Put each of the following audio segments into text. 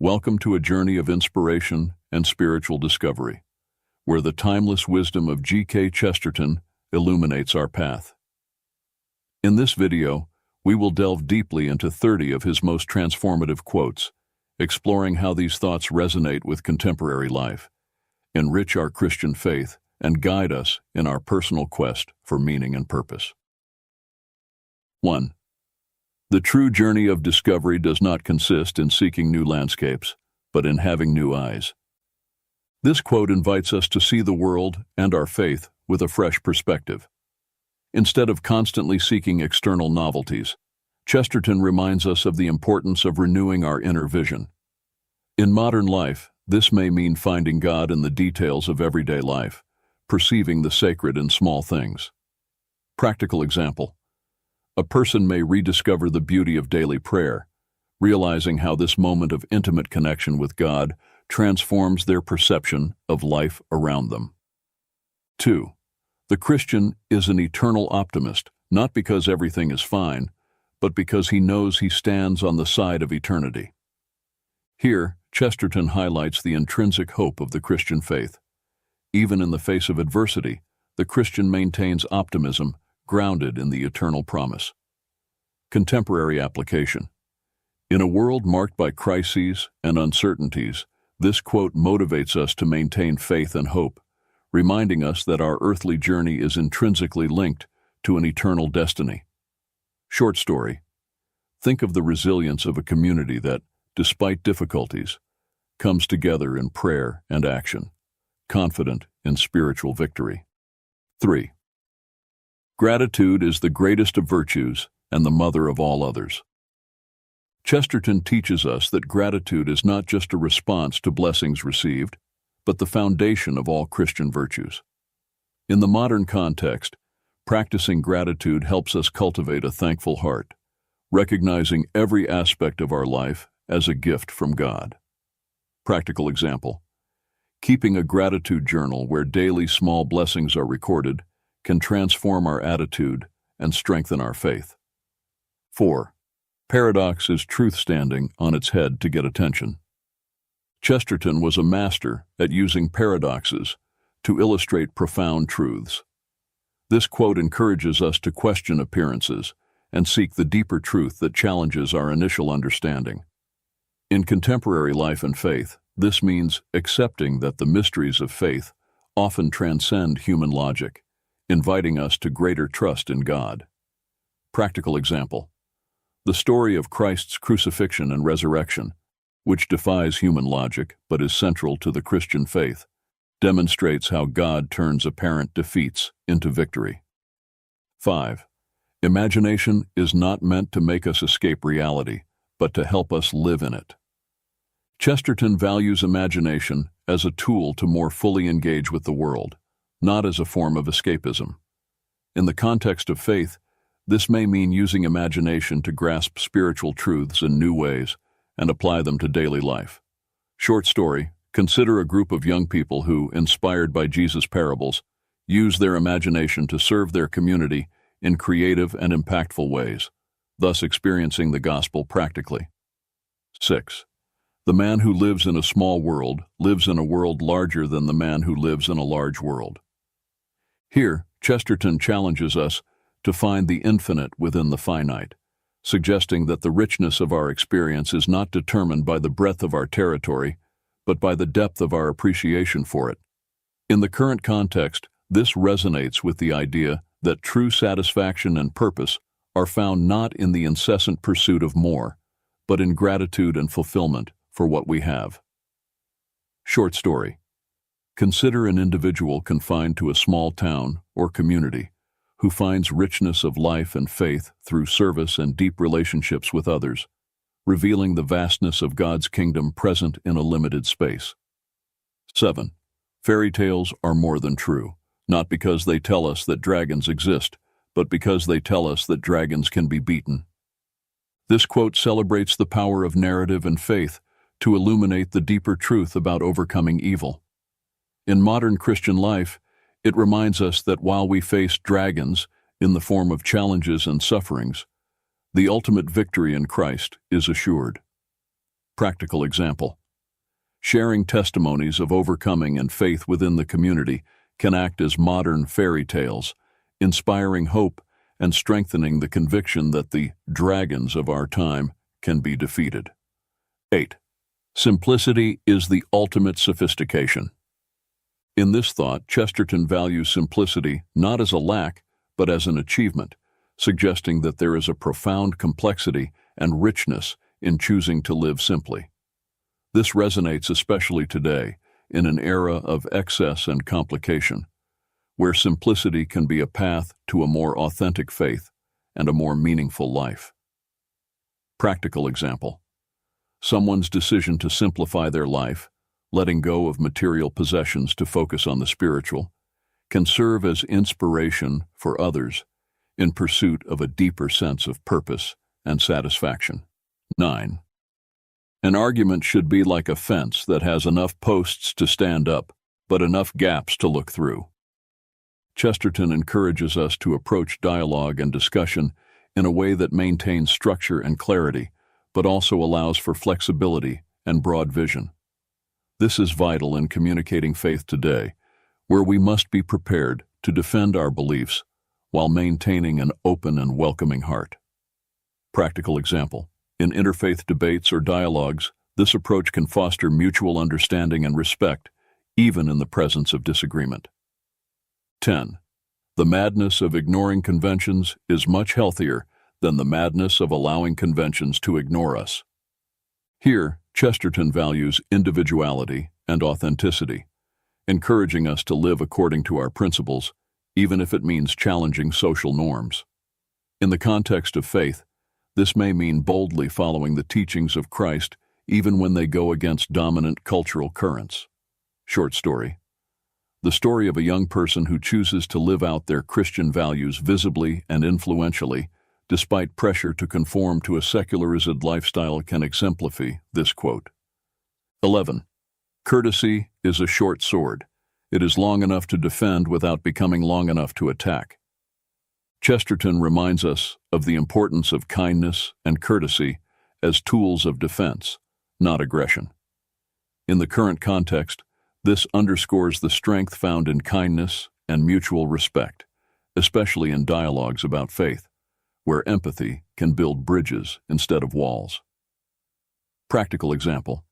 Welcome to a journey of inspiration and spiritual discovery, where the timeless wisdom of G.K. Chesterton illuminates our path. In this video, we will delve deeply into 30 of his most transformative quotes, exploring how these thoughts resonate with contemporary life, enrich our Christian faith, and guide us in our personal quest for meaning and purpose. 1. The true journey of discovery does not consist in seeking new landscapes, but in having new eyes. This quote invites us to see the world and our faith with a fresh perspective. Instead of constantly seeking external novelties, Chesterton reminds us of the importance of renewing our inner vision. In modern life, this may mean finding God in the details of everyday life, perceiving the sacred in small things. Practical example: a person may rediscover the beauty of daily prayer, realizing how this moment of intimate connection with God transforms their perception of life around them. 2. The Christian is an eternal optimist, not because everything is fine, but because he knows he stands on the side of eternity. Here, Chesterton highlights the intrinsic hope of the Christian faith. Even in the face of adversity, the Christian maintains optimism, grounded in the eternal promise. Contemporary application. In a world marked by crises and uncertainties, this quote motivates us to maintain faith and hope, reminding us that our earthly journey is intrinsically linked to an eternal destiny. Short story. Think of the resilience of a community that, despite difficulties, comes together in prayer and action, confident in spiritual victory. 3. Gratitude is the greatest of virtues and the mother of all others. Chesterton teaches us that gratitude is not just a response to blessings received, but the foundation of all Christian virtues. In the modern context, practicing gratitude helps us cultivate a thankful heart, recognizing every aspect of our life as a gift from God. Practical example: keeping a gratitude journal where daily small blessings are recorded can transform our attitude and strengthen our faith. 4. Paradox is truth standing on its head to get attention. Chesterton was a master at using paradoxes to illustrate profound truths. This quote encourages us to question appearances and seek the deeper truth that challenges our initial understanding. In contemporary life and faith, this means accepting that the mysteries of faith often transcend human logic, inviting us to greater trust in God. Practical example: the story of Christ's crucifixion and resurrection, which defies human logic but is central to the Christian faith, demonstrates how God turns apparent defeats into victory. 5. Imagination is not meant to make us escape reality, but to help us live in it. Chesterton values imagination as a tool to more fully engage with the world, not as a form of escapism. In the context of faith, this may mean using imagination to grasp spiritual truths in new ways and apply them to daily life. Short story: consider a group of young people who, inspired by Jesus' parables, use their imagination to serve their community in creative and impactful ways, thus experiencing the gospel practically. 6. The man who lives in a small world lives in a world larger than the man who lives in a large world. Here, Chesterton challenges us to find the infinite within the finite, suggesting that the richness of our experience is not determined by the breadth of our territory, but by the depth of our appreciation for it. In the current context, this resonates with the idea that true satisfaction and purpose are found not in the incessant pursuit of more, but in gratitude and fulfillment for what we have. Short story. Consider an individual confined to a small town or community who finds richness of life and faith through service and deep relationships with others, revealing the vastness of God's kingdom present in a limited space. 7. Fairy tales are more than true, not because they tell us that dragons exist, but because they tell us that dragons can be beaten. This quote celebrates the power of narrative and faith to illuminate the deeper truth about overcoming evil. In modern Christian life, it reminds us that while we face dragons in the form of challenges and sufferings, the ultimate victory in Christ is assured. Practical example. Sharing testimonies of overcoming and faith within the community can act as modern fairy tales, inspiring hope and strengthening the conviction that the dragons of our time can be defeated. 8. Simplicity is the ultimate sophistication. In this thought, Chesterton values simplicity not as a lack, but as an achievement, suggesting that there is a profound complexity and richness in choosing to live simply. This resonates especially today, in an era of excess and complication, where simplicity can be a path to a more authentic faith and a more meaningful life. Practical example. Someone's decision to simplify their life, letting go of material possessions to focus on the spiritual, can serve as inspiration for others in pursuit of a deeper sense of purpose and satisfaction. 9. An argument should be like a fence that has enough posts to stand up, but enough gaps to look through. Chesterton encourages us to approach dialogue and discussion in a way that maintains structure and clarity, but also allows for flexibility and broad vision. This is vital in communicating faith today, where we must be prepared to defend our beliefs while maintaining an open and welcoming heart. Practical example. In interfaith debates or dialogues, this approach can foster mutual understanding and respect, even in the presence of disagreement. 10. The madness of ignoring conventions is much healthier than the madness of allowing conventions to ignore us. Here, Chesterton values individuality and authenticity, encouraging us to live according to our principles, even if it means challenging social norms. In the context of faith, this may mean boldly following the teachings of Christ even when they go against dominant cultural currents. Short story. The story of a young person who chooses to live out their Christian values visibly and influentially, despite pressure to conform to a secularized lifestyle, can exemplify this quote. 11. Courtesy is a short sword. It is long enough to defend without becoming long enough to attack. Chesterton reminds us of the importance of kindness and courtesy as tools of defense, not aggression. In the current context, this underscores the strength found in kindness and mutual respect, especially in dialogues about faith, where empathy can build bridges instead of walls. Practical example.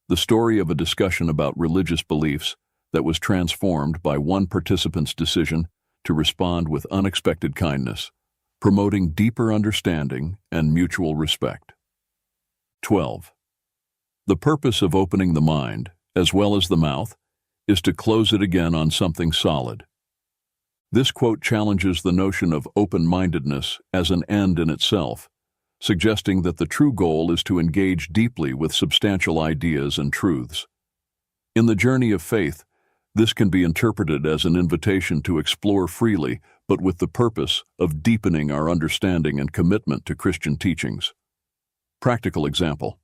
The story of a discussion about religious beliefs that was transformed by one participant's decision to respond with unexpected kindness, promoting deeper understanding and mutual respect. 12. The purpose of opening the mind, as well as the mouth, is to close it again on something solid. This quote challenges the notion of open-mindedness as an end in itself, suggesting that the true goal is to engage deeply with substantial ideas and truths. In the journey of faith, this can be interpreted as an invitation to explore freely, but with the purpose of deepening our understanding and commitment to Christian teachings. Practical example.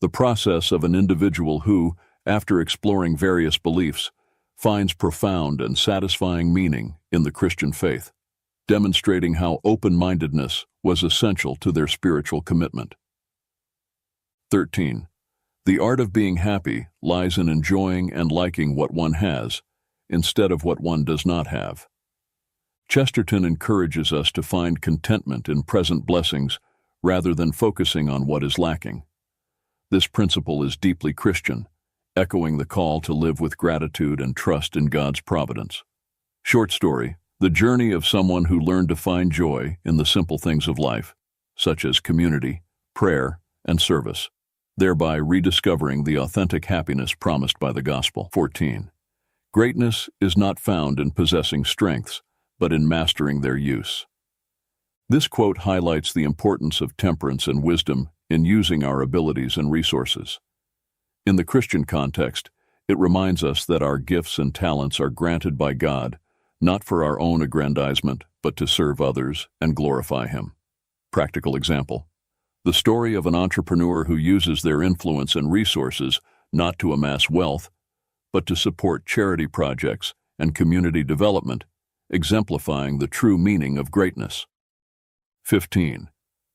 The process of an individual who, after exploring various beliefs, finds profound and satisfying meaning in the Christian faith, demonstrating how open-mindedness was essential to their spiritual commitment. 13. The art of being happy lies in enjoying and liking what one has, instead of what one does not have. Chesterton encourages us to find contentment in present blessings rather than focusing on what is lacking. This principle is deeply Christian, echoing the call to live with gratitude and trust in God's providence. Short story, the journey of someone who learned to find joy in the simple things of life, such as community, prayer, and service, thereby rediscovering the authentic happiness promised by the gospel. 14. Greatness is not found in possessing strengths, but in mastering their use. This quote highlights the importance of temperance and wisdom in using our abilities and resources. In the Christian context, it reminds us that our gifts and talents are granted by God, not for our own aggrandizement, but to serve others and glorify Him. Practical example. The story of an entrepreneur who uses their influence and resources not to amass wealth, but to support charity projects and community development, exemplifying the true meaning of greatness. 15.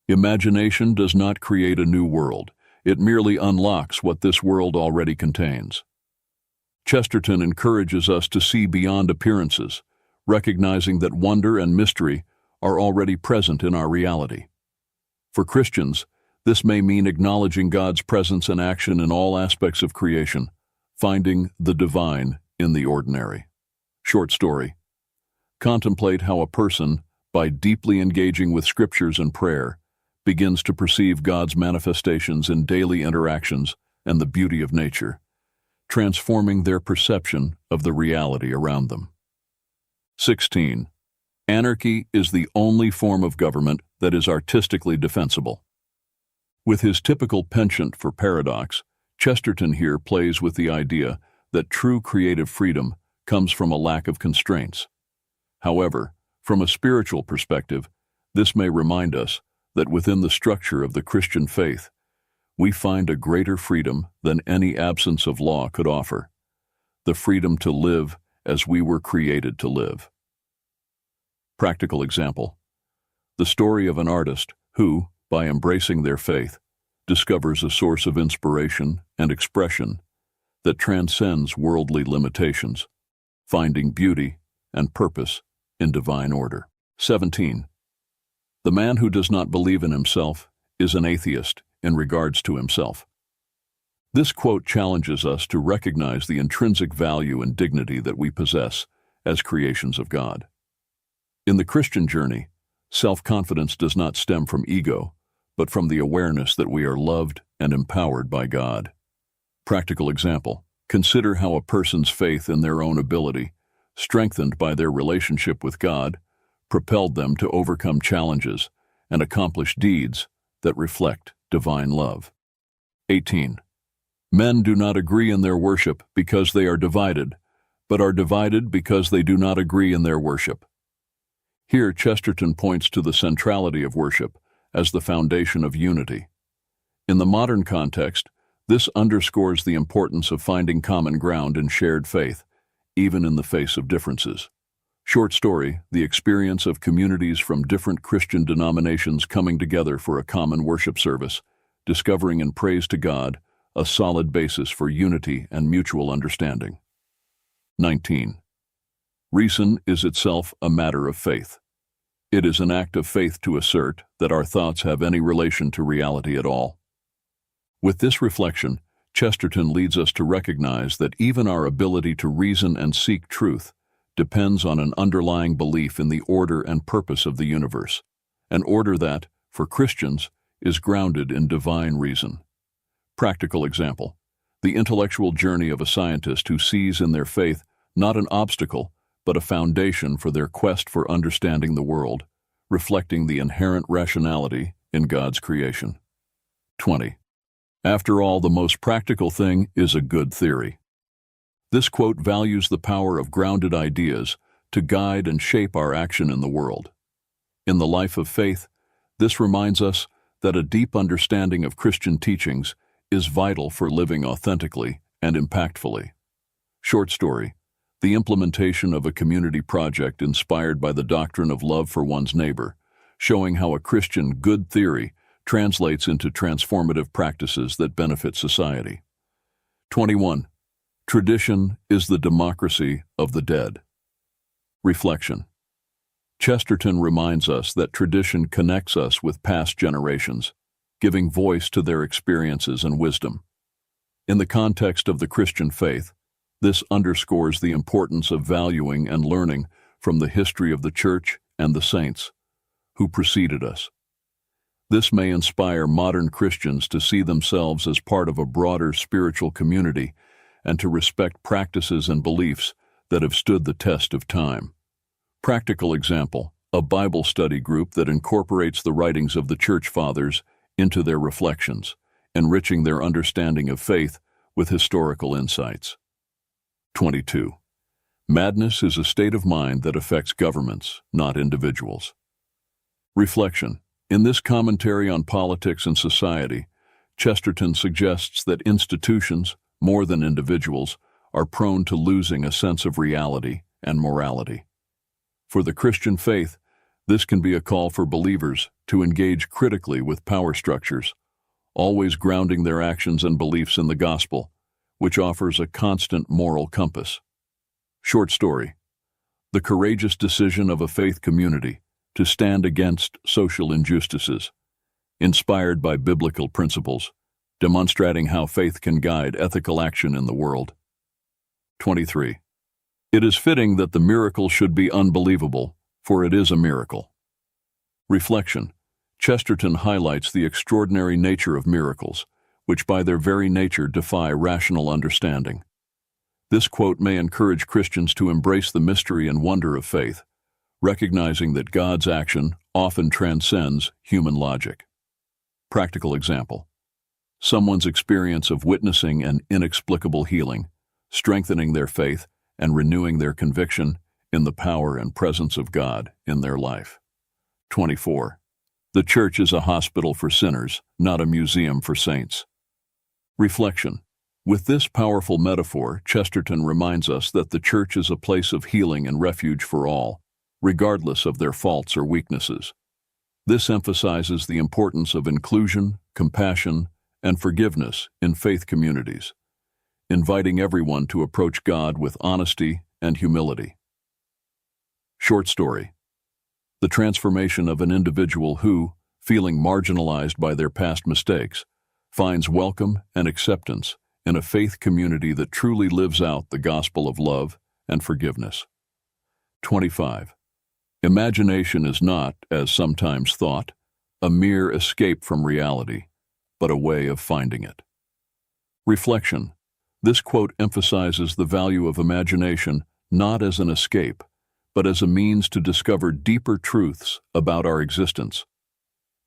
Imagination does not create a new world, it merely unlocks what this world already contains. Chesterton encourages us to see beyond appearances, recognizing that wonder and mystery are already present in our reality. For Christians, this may mean acknowledging God's presence and action in all aspects of creation, finding the divine in the ordinary. Short story. Contemplate how a person, by deeply engaging with scriptures and prayer, begins to perceive God's manifestations in daily interactions and the beauty of nature, transforming their perception of the reality around them. 16. Anarchy is the only form of government that is artistically defensible. With his typical penchant for paradox, Chesterton here plays with the idea that true creative freedom comes from a lack of constraints. However, from a spiritual perspective, this may remind us that within the structure of the Christian faith, we find a greater freedom than any absence of law could offer, the freedom to live as we were created to live. Practical example. The story of an artist who, by embracing their faith, discovers a source of inspiration and expression that transcends worldly limitations, finding beauty and purpose in divine order. 17. The man who does not believe in himself is an atheist in regards to himself. This quote challenges us to recognize the intrinsic value and dignity that we possess as creations of God. In the Christian journey, self-confidence does not stem from ego, but from the awareness that we are loved and empowered by God. Practical example. Consider how a person's faith in their own ability, strengthened by their relationship with God, propelled them to overcome challenges and accomplish deeds that reflect divine love. 18. Men do not agree in their worship because they are divided, but are divided because they do not agree in their worship. Here, Chesterton points to the centrality of worship as the foundation of unity. In the modern context, this underscores the importance of finding common ground in shared faith, even in the face of differences. Short story, the experience of communities from different Christian denominations coming together for a common worship service, discovering in praise to God a solid basis for unity and mutual understanding. 19. Reason is itself a matter of faith. It is an act of faith to assert that our thoughts have any relation to reality at all. With this reflection, Chesterton leads us to recognize that even our ability to reason and seek truth depends on an underlying belief in the order and purpose of the universe, an order that, for Christians, is grounded in divine reason. Practical example. The intellectual journey of a scientist who sees in their faith not an obstacle, but a foundation for their quest for understanding the world, reflecting the inherent rationality in God's creation. 20. After all, the most practical thing is a good theory. This quote values the power of grounded ideas to guide and shape our action in the world. In the life of faith, this reminds us that a deep understanding of Christian teachings is vital for living authentically and impactfully. Short story. The implementation of a community project inspired by the doctrine of love for one's neighbor, showing how a Christian good theory translates into transformative practices that benefit society. 21. Tradition is the democracy of the dead. Reflection. Chesterton reminds us that tradition connects us with past generations, giving voice to their experiences and wisdom. In the context of the Christian faith, this underscores the importance of valuing and learning from the history of the Church and the saints who preceded us. This may inspire modern Christians to see themselves as part of a broader spiritual community and to respect practices and beliefs that have stood the test of time. Practical example, a Bible study group that incorporates the writings of the Church Fathers into their reflections, enriching their understanding of faith with historical insights. 22. Madness is a state of mind that affects governments, not individuals. Reflection. In this commentary on politics and society, Chesterton suggests that institutions, more than individuals, are prone to losing a sense of reality and morality. For the Christian faith, this can be a call for believers to engage critically with power structures, always grounding their actions and beliefs in the gospel, which offers a constant moral compass. Short story: the courageous decision of a faith community to stand against social injustices, inspired by biblical principles, demonstrating how faith can guide ethical action in the world. 23. It is fitting that the miracle should be unbelievable, for it is a miracle. Reflection: Chesterton highlights the extraordinary nature of miracles, which by their very nature defy rational understanding. This quote may encourage Christians to embrace the mystery and wonder of faith, recognizing that God's action often transcends human logic. Practical example: someone's experience of witnessing an inexplicable healing, strengthening their faith and renewing their conviction in the power and presence of God in their life. 24. The church is a hospital for sinners, not a museum for saints. Reflection: with this powerful metaphor, Chesterton reminds us that the church is a place of healing and refuge for all, regardless of their faults or weaknesses. This emphasizes the importance of inclusion, compassion, and forgiveness in faith communities, inviting everyone to approach God with honesty and humility. Short story: the transformation of an individual who, feeling marginalized by their past mistakes, finds welcome and acceptance in a faith community that truly lives out the gospel of love and forgiveness. 25. Imagination is not, as sometimes thought, a mere escape from reality, but a way of finding it. Reflection: this quote emphasizes the value of imagination not as an escape, but as a means to discover deeper truths about our existence.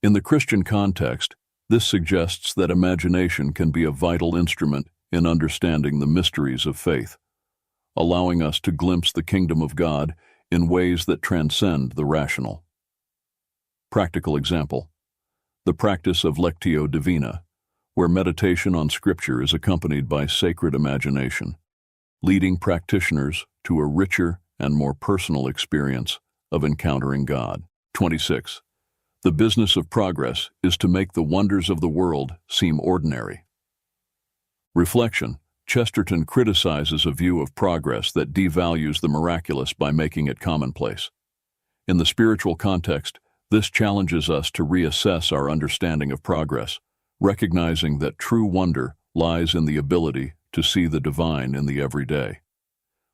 In the Christian context, this suggests that imagination can be a vital instrument in understanding the mysteries of faith, allowing us to glimpse the kingdom of God in ways that transcend the rational. Practical example: the practice of lectio divina, where meditation on Scripture is accompanied by sacred imagination, leading practitioners to a richer and more personal experience of encountering God. 26. The business of progress is to make the wonders of the world seem ordinary. Reflection: Chesterton criticizes a view of progress that devalues the miraculous by making it commonplace. In the spiritual context, this challenges us to reassess our understanding of progress, recognizing that true wonder lies in the ability to see the divine in the everyday.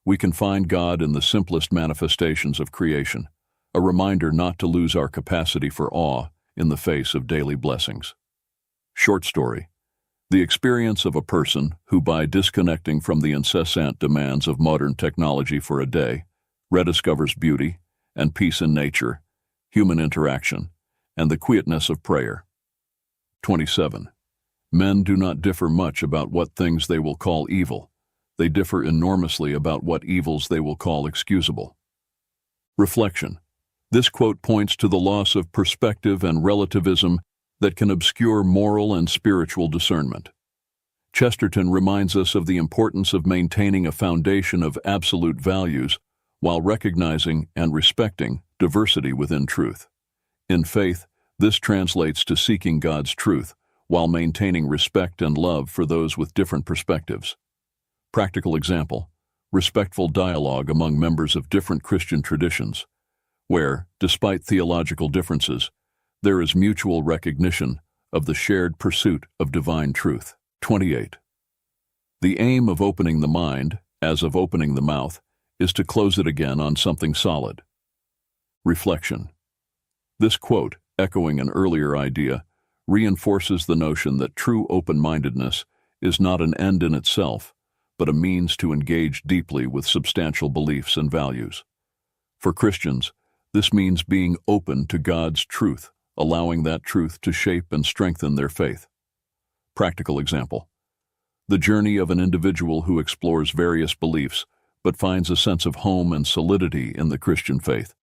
We can find God in the simplest manifestations of creation, a reminder not to lose our capacity for awe in the face of daily blessings. Short story: the experience of a person who, by disconnecting from the incessant demands of modern technology for a day, rediscovers beauty and peace in nature, human interaction, and the quietness of prayer. 27. Men do not differ much about what things they will call evil. They differ enormously about what evils they will call excusable. Reflection: this quote points to the loss of perspective and relativism that can obscure moral and spiritual discernment. Chesterton reminds us of the importance of maintaining a foundation of absolute values while recognizing and respecting diversity within truth. In faith, this translates to seeking God's truth while maintaining respect and love for those with different perspectives. Practical example: respectful dialogue among members of different Christian traditions, where, despite theological differences, there is mutual recognition of the shared pursuit of divine truth. 28. The aim of opening the mind, as of opening the mouth, is to close it again on something solid. Reflection: this quote, echoing an earlier idea, reinforces the notion that true open-mindedness is not an end in itself, but a means to engage deeply with substantial beliefs and values. For Christians, this means being open to God's truth, allowing that truth to shape and strengthen their faith. Practical example: the journey of an individual who explores various beliefs but finds a sense of home and solidity in the Christian faith,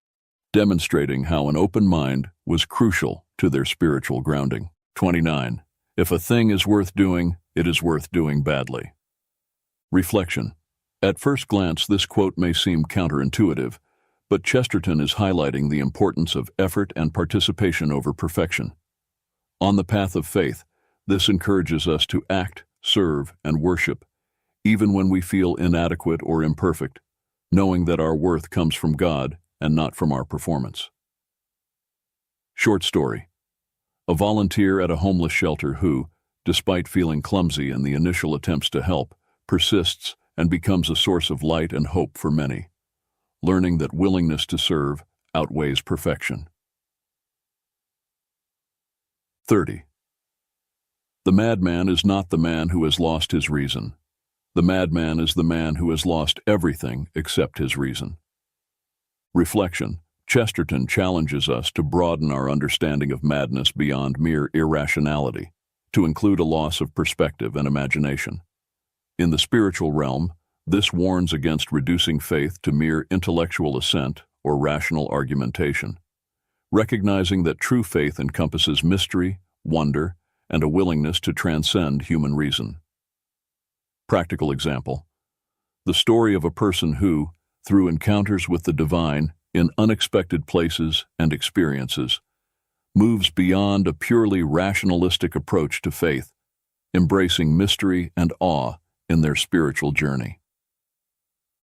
demonstrating how an open mind was crucial to their spiritual grounding. 29. If a thing is worth doing, it is worth doing badly. Reflection: at first glance, this quote may seem counterintuitive, but Chesterton is highlighting the importance of effort and participation over perfection. On the path of faith, This encourages us to act, serve, and worship, even when we feel inadequate or imperfect, knowing that our worth comes from God and not from our performance. Short story. A volunteer at a homeless shelter who, despite feeling clumsy in the initial attempts to help, persists and becomes a source of light and hope for many, learning that willingness to serve outweighs perfection. 30. The madman is not the man who has lost his reason. The madman is the man who has lost everything except his reason. Reflection. Chesterton challenges us to broaden our understanding of madness beyond mere irrationality, to include a loss of perspective and imagination. In the spiritual realm, this warns against reducing faith to mere intellectual assent or rational argumentation, recognizing that true faith encompasses mystery, wonder, and a willingness to transcend human reason. Practical example. The story of a person who, through encounters with the divine in unexpected places and experiences, moves beyond a purely rationalistic approach to faith, embracing mystery and awe in their spiritual journey.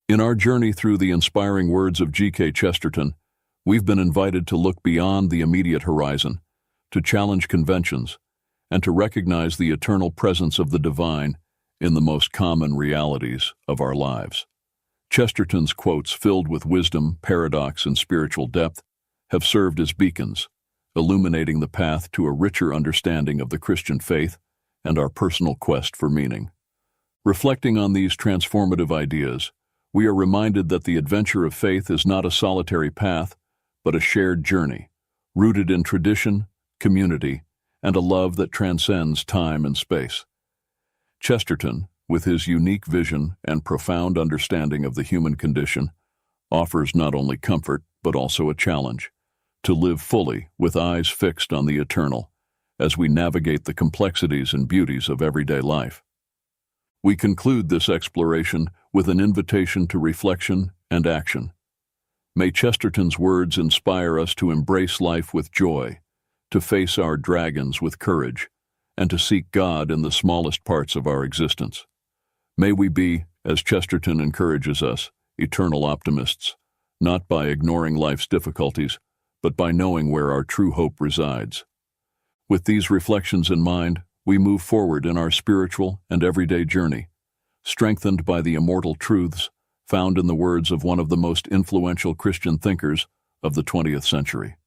In our journey through the inspiring words of G.K. Chesterton, we've been invited to look beyond the immediate horizon, to challenge conventions, and to recognize the eternal presence of the divine in the most common realities of our lives. Chesterton's quotes, filled with wisdom, paradox, and spiritual depth, have served as beacons, illuminating the path to a richer understanding of the Christian faith and our personal quest for meaning. Reflecting on these transformative ideas, we are reminded that the adventure of faith is not a solitary path, but a shared journey, rooted in tradition, community, and a love that transcends time and space. Chesterton, with his unique vision and profound understanding of the human condition, offers not only comfort but also a challenge, to live fully with eyes fixed on the eternal as we navigate the complexities and beauties of everyday life. We conclude this exploration with an invitation to reflection and action. May Chesterton's words inspire us to embrace life with joy, to face our dragons with courage, and to seek God in the smallest parts of our existence. May we be, as Chesterton encourages us, eternal optimists, not by ignoring life's difficulties, but by knowing where our true hope resides. With these reflections in mind, we move forward in our spiritual and everyday journey, strengthened by the immortal truths found in the words of one of the most influential Christian thinkers of the 20th century.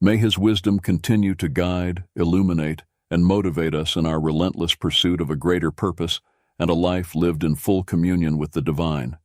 May his wisdom continue to guide, illuminate, and motivate us in our relentless pursuit of a greater purpose and a life lived in full communion with the divine.